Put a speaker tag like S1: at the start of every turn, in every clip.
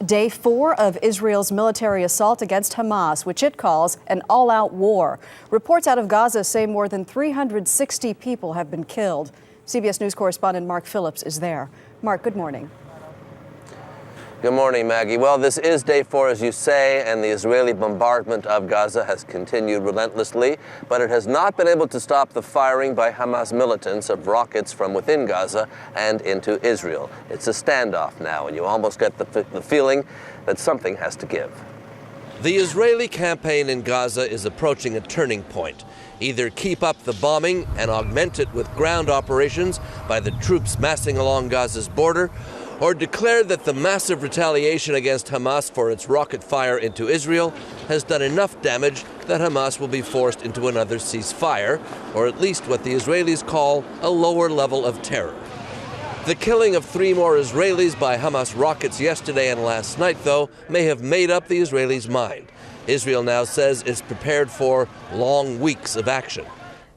S1: Day 4 of Israel's military assault against Hamas, which it calls an all-out war. Reports out of Gaza say more than 360 people have been killed. CBS News correspondent Mark Phillips is there. Mark, good morning.
S2: Good morning, Maggie. Well, this is day 4, as you say, and the Israeli bombardment of Gaza has continued relentlessly, but it has not been able to stop the firing by Hamas militants of rockets from within Gaza and into Israel. It's a standoff now, and you almost get the feeling that something has to give. The Israeli campaign in Gaza is approaching a turning point. Either keep up the bombing and augment it with ground operations by the troops massing along Gaza's border, or declare that the massive retaliation against Hamas for its rocket fire into Israel has done enough damage that Hamas will be forced into another ceasefire, or at least what the Israelis call a lower level of terror. The killing of 3 more Israelis by Hamas rockets yesterday and last night, though, may have made up the Israelis' mind. Israel now says it's prepared for long weeks of action.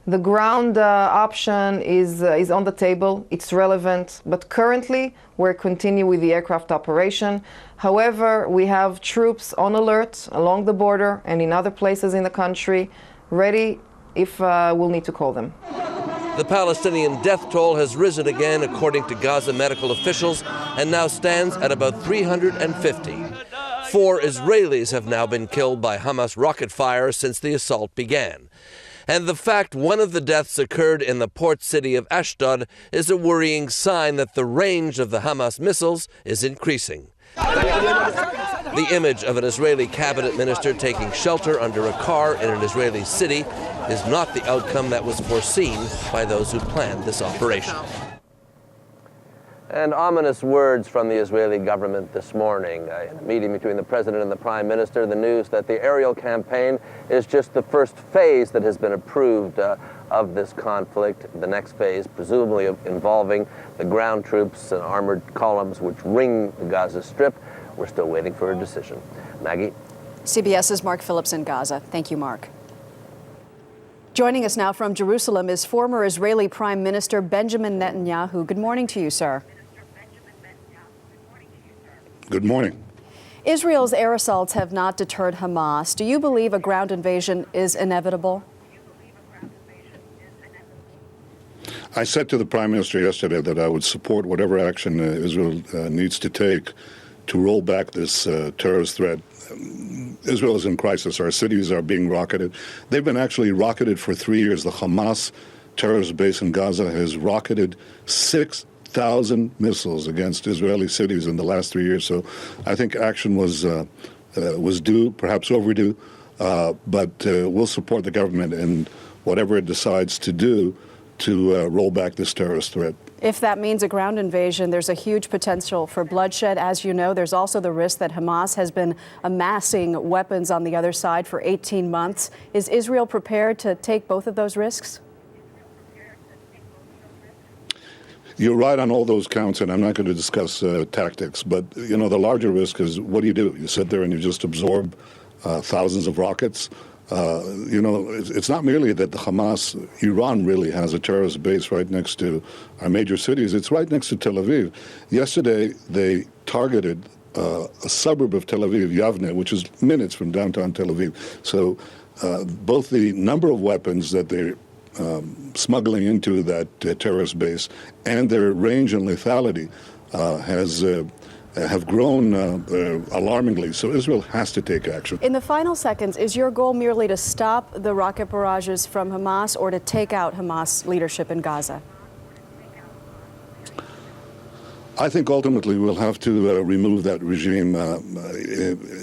S3: The ground option is on the table. It's relevant, but currently we're continuing with the aircraft operation. However, we have troops on alert along the border and in other places in the country, ready if we'll need to call them.
S2: The Palestinian death toll has risen again, according to Gaza medical officials, and now stands at about 350. 4 Israelis have now been killed by Hamas rocket fire since the assault began. And the fact one of the deaths occurred in the port city of Ashdod is a worrying sign that the range of the Hamas missiles is increasing. The image of an Israeli cabinet minister taking shelter under a car in an Israeli city is not the outcome that was foreseen by those who planned this operation. And ominous words from the Israeli government this morning. In a meeting between the president and the prime minister, the news that the aerial campaign is just the first phase that has been approved of this conflict. The next phase, presumably involving the ground troops and armored columns which ring the Gaza Strip. We're still waiting for a decision. Maggie?
S1: CBS's Mark Phillips in Gaza. Thank you, Mark. Joining us now from Jerusalem is former Israeli Prime Minister Benjamin Netanyahu. Good morning to you, sir.
S4: Good morning.
S1: Israel's air assaults have not deterred Hamas. Do you believe a ground invasion is inevitable?
S4: I said to the Prime Minister yesterday that I would support whatever action Israel needs to take to roll back this terrorist threat. Israel is in crisis. Our cities are being rocketed. They've been actually rocketed for 3 years. The Hamas terrorist base in Gaza has rocketed 6,000 missiles against Israeli cities in the last 3 years. So I think action was due, perhaps overdue, but we'll support the government in whatever it decides to do to roll back this terrorist threat.
S1: If that means a ground invasion, there's a huge potential for bloodshed. As you know, there's also the risk that Hamas has been amassing weapons on the other side for 18 months. Is Israel prepared to take both of those risks?
S4: You're right on all those counts, and I'm not going to discuss tactics. But, you know, the larger risk is, what do? You sit there and you just absorb thousands of rockets. You know, it's not merely that the Hamas, Iran really has a terrorist base right next to our major cities. It's right next to Tel Aviv. Yesterday, they targeted a suburb of Tel Aviv, Yavne, which is minutes from downtown Tel Aviv. So both the number of weapons that they're smuggling into that terrorist base and their range and lethality have grown alarmingly. So Israel has to take action.
S1: In the final seconds, is your goal merely to stop the rocket barrages from Hamas or to take out Hamas leadership in Gaza?
S4: I think ultimately we'll have to remove that regime,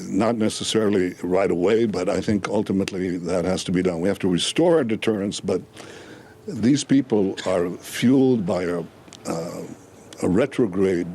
S4: not necessarily right away, but I think ultimately that has to be done. We have to restore our deterrence, but these people are fueled by a retrograde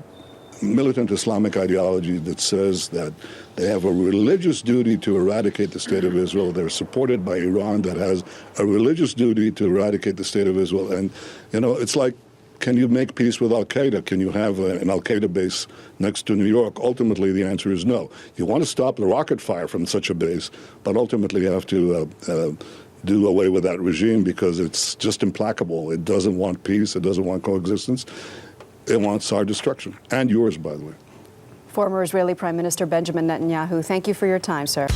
S4: militant Islamic ideology that says that they have a religious duty to eradicate the state of Israel. They're supported by Iran that has a religious duty to eradicate the state of Israel. And, you know, it's like, can you make peace with Al-Qaeda? Can you have an Al-Qaeda base next to New York? Ultimately, the answer is no. You want to stop the rocket fire from such a base, but ultimately you have to do away with that regime because it's just implacable. It doesn't want peace. It doesn't want coexistence. It wants our destruction, and yours, by the way.
S1: Former Israeli Prime Minister Benjamin Netanyahu, thank you for your time, sir.